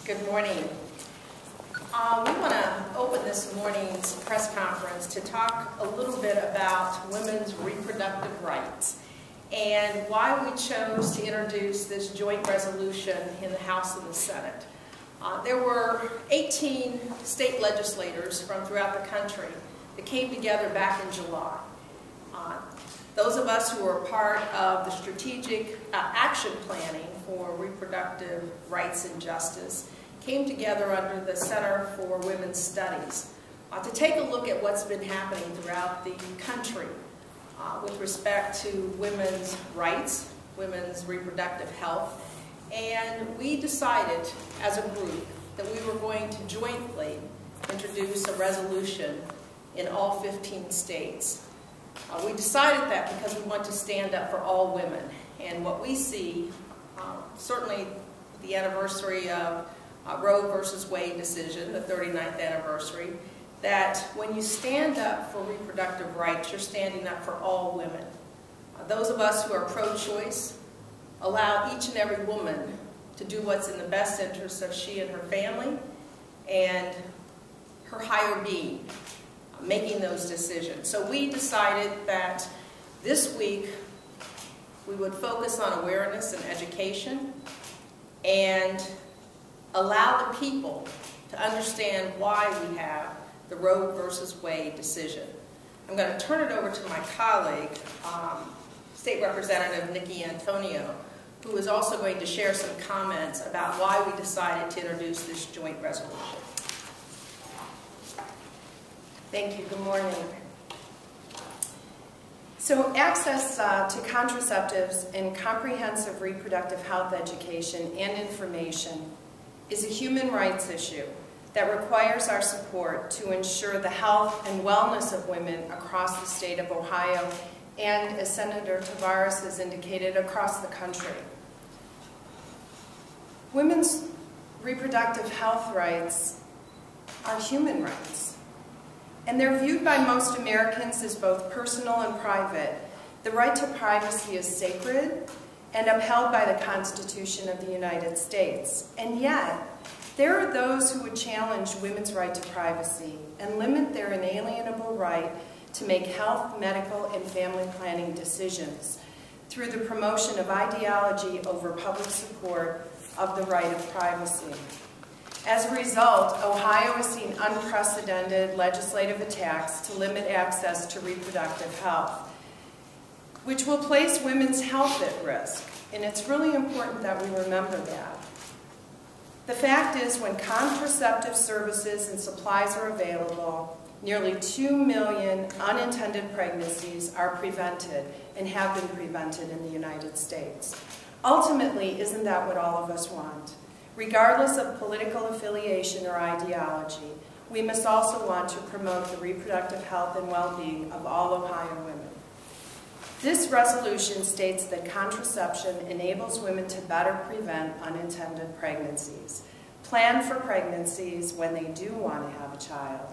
Good morning. We want to open this morning's press conference to talk a little bit about women's reproductive rights and why we chose to introduce this joint resolution in the House and the Senate. There were 18 state legislators from throughout the country that came together back in July. Those of us who are part of the strategic action planning for reproductive rights and justice came together under the Center for Women's Studies to take a look at what's been happening throughout the country with respect to women's rights, women's reproductive health, and we decided as a group that we were going to jointly introduce a resolution in all 15 states. We decided that because we want to stand up for all women, and what we see, certainly the anniversary of Roe versus Wade decision, the 39th anniversary, that when you stand up for reproductive rights, you're standing up for all women. Those of us who are pro-choice allow each and every woman to do what's in the best interest of she and her family and her higher being, making those decisions. So we decided that this week we would focus on awareness and education and allow the people to understand why we have the Roe versus Wade decision. I'm going to turn it over to my colleague, State Representative Nikki Antonio, who is also going to share some comments about why we decided to introduce this joint resolution. Thank you. Good morning. So access to contraceptives and comprehensive reproductive health education and information is a human rights issue that requires our support to ensure the health and wellness of women across the state of Ohio and, as Senator Tavares has indicated, across the country. Women's reproductive health rights are human rights, and they're viewed by most Americans as both personal and private. The right to privacy is sacred and upheld by the Constitution of the United States. And yet, there are those who would challenge women's right to privacy and limit their inalienable right to make health, medical, and family planning decisions through the promotion of ideology over public support of the right of privacy. As a result, Ohio has seen unprecedented legislative attacks to limit access to reproductive health, which will place women's health at risk, and it's really important that we remember that. The fact is, when contraceptive services and supplies are available, nearly 2 million unintended pregnancies are prevented and have been prevented in the United States. Ultimately, isn't that what all of us want? Regardless of political affiliation or ideology, we must also want to promote the reproductive health and well-being of all Ohio women. This resolution states that contraception enables women to better prevent unintended pregnancies, plan for pregnancies when they do want to have a child.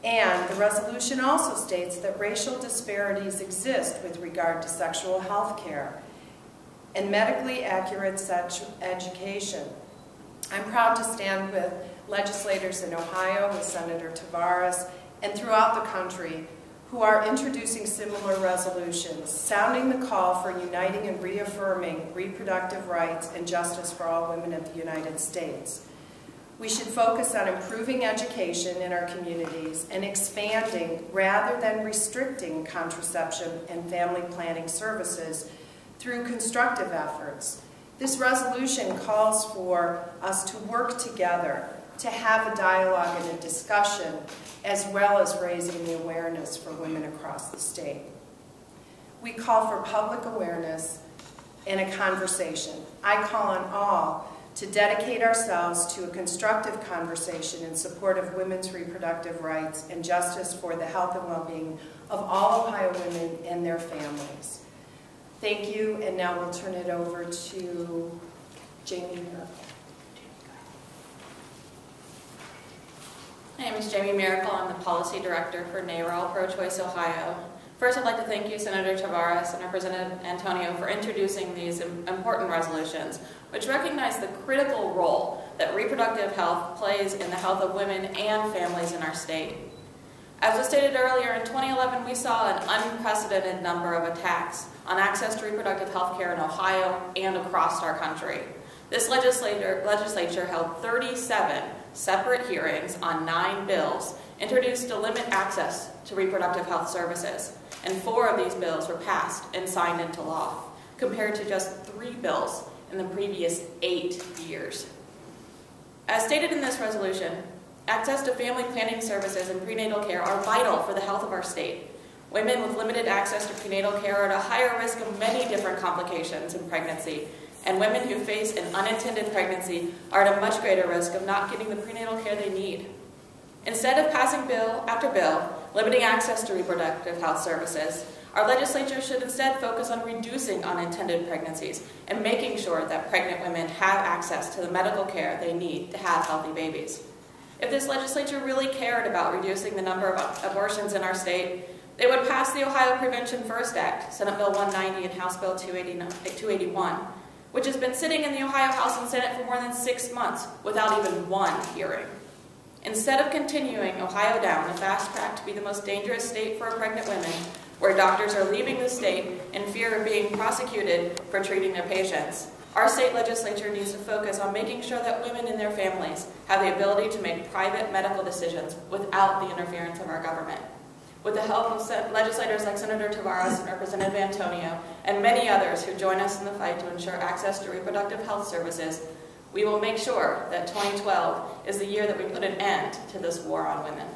And the resolution also states that racial disparities exist with regard to sexual health care and medically accurate sex education. I'm proud to stand with legislators in Ohio, with Senator Tavares, and throughout the country who are introducing similar resolutions, sounding the call for uniting and reaffirming reproductive rights and justice for all women of the United States. We should focus on improving education in our communities and expanding rather than restricting contraception and family planning services through constructive efforts. This resolution calls for us to work together, to have a dialogue and a discussion, as well as raising the awareness for women across the state. We call for public awareness and a conversation. I call on all to dedicate ourselves to a constructive conversation in support of women's reproductive rights and justice for the health and well-being of all Ohio women and their families. Thank you, and now we'll turn it over to Jamie Miracle. My name is Jamie Miracle. I'm the Policy Director for NARAL Pro-Choice Ohio. First, I'd like to thank you, Senator Tavares and Representative Antonio, for introducing these important resolutions, which recognize the critical role that reproductive health plays in the health of women and families in our state. As was stated earlier, in 2011 we saw an unprecedented number of attacks on access to reproductive health care in Ohio and across our country. This legislature held 37 separate hearings on 9 bills introduced to limit access to reproductive health services, and 4 of these bills were passed and signed into law, compared to just 3 bills in the previous 8 years. As stated in this resolution, access to family planning services and prenatal care are vital for the health of our state. Women with limited access to prenatal care are at a higher risk of many different complications in pregnancy, and women who face an unintended pregnancy are at a much greater risk of not getting the prenatal care they need. Instead of passing bill after bill limiting access to reproductive health services, our legislature should instead focus on reducing unintended pregnancies and making sure that pregnant women have access to the medical care they need to have healthy babies. If this legislature really cared about reducing the number of abortions in our state, they would pass the Ohio Prevention First Act, Senate Bill 190 and House Bill 281, which has been sitting in the Ohio House and Senate for more than 6 months without even one hearing. Instead of continuing Ohio down a fast track to be the most dangerous state for pregnant women, where doctors are leaving the state in fear of being prosecuted for treating their patients, our state legislature needs to focus on making sure that women and their families have the ability to make private medical decisions without the interference of our government. With the help of legislators like Senator Tavares and Representative Antonio, and many others who join us in the fight to ensure access to reproductive health services, we will make sure that 2012 is the year that we put an end to this war on women.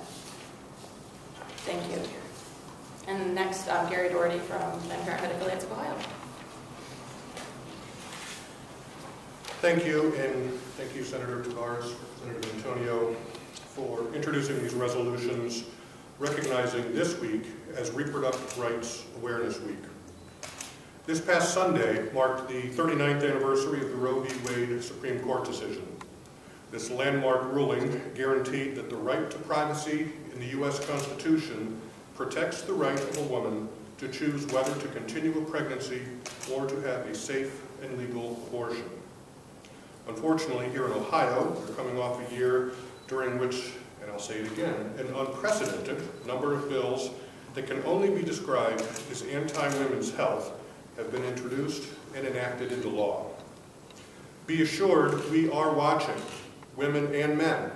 Thank you. And next, Gary Doherty from Planned Parenthood Affiliates of Ohio. Thank you, and thank you, Senator Tavares, Representative Antonio, for introducing these resolutions recognizing this week as Reproductive Rights Awareness Week. This past Sunday marked the 39th anniversary of the Roe v. Wade Supreme Court decision. This landmark ruling guaranteed that the right to privacy in the U.S. Constitution protects the right of a woman to choose whether to continue a pregnancy or to have a safe and legal abortion. Unfortunately, here in Ohio, we're coming off a year during which, and I'll say it again, an unprecedented number of bills that can only be described as anti-women's health have been introduced and enacted into law. Be assured, we are watching, women and men,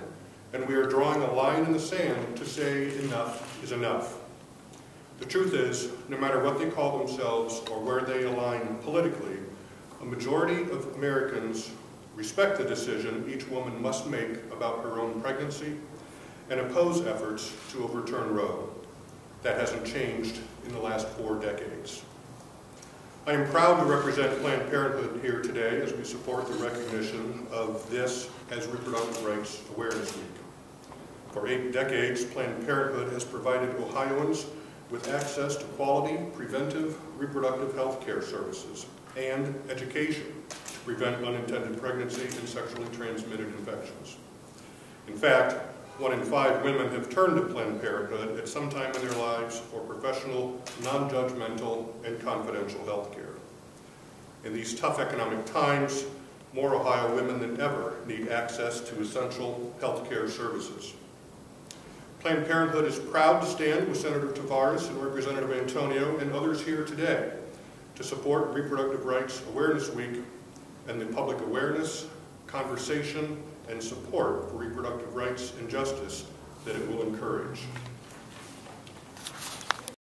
and we are drawing a line in the sand to say enough is enough. The truth is, no matter what they call themselves or where they align politically, a majority of Americans respect the decision each woman must make about her own pregnancy and oppose efforts to overturn Roe. That hasn't changed in the last 4 decades. I am proud to represent Planned Parenthood here today as we support the recognition of this as Reproductive Rights Awareness Week. For 8 decades, Planned Parenthood has provided Ohioans with access to quality, preventive reproductive health care services and education to prevent unintended pregnancy and sexually transmitted infections. In fact, 1 in 5 women have turned to Planned Parenthood at some time in their lives for professional, non-judgmental, and confidential health care. In these tough economic times, more Ohio women than ever need access to essential health care services. Planned Parenthood is proud to stand with Senator Tavares and Representative Antonio and others here today to support Reproductive Rights Awareness Week and the public awareness, conversation, and support for reproductive rights and justice that it will encourage.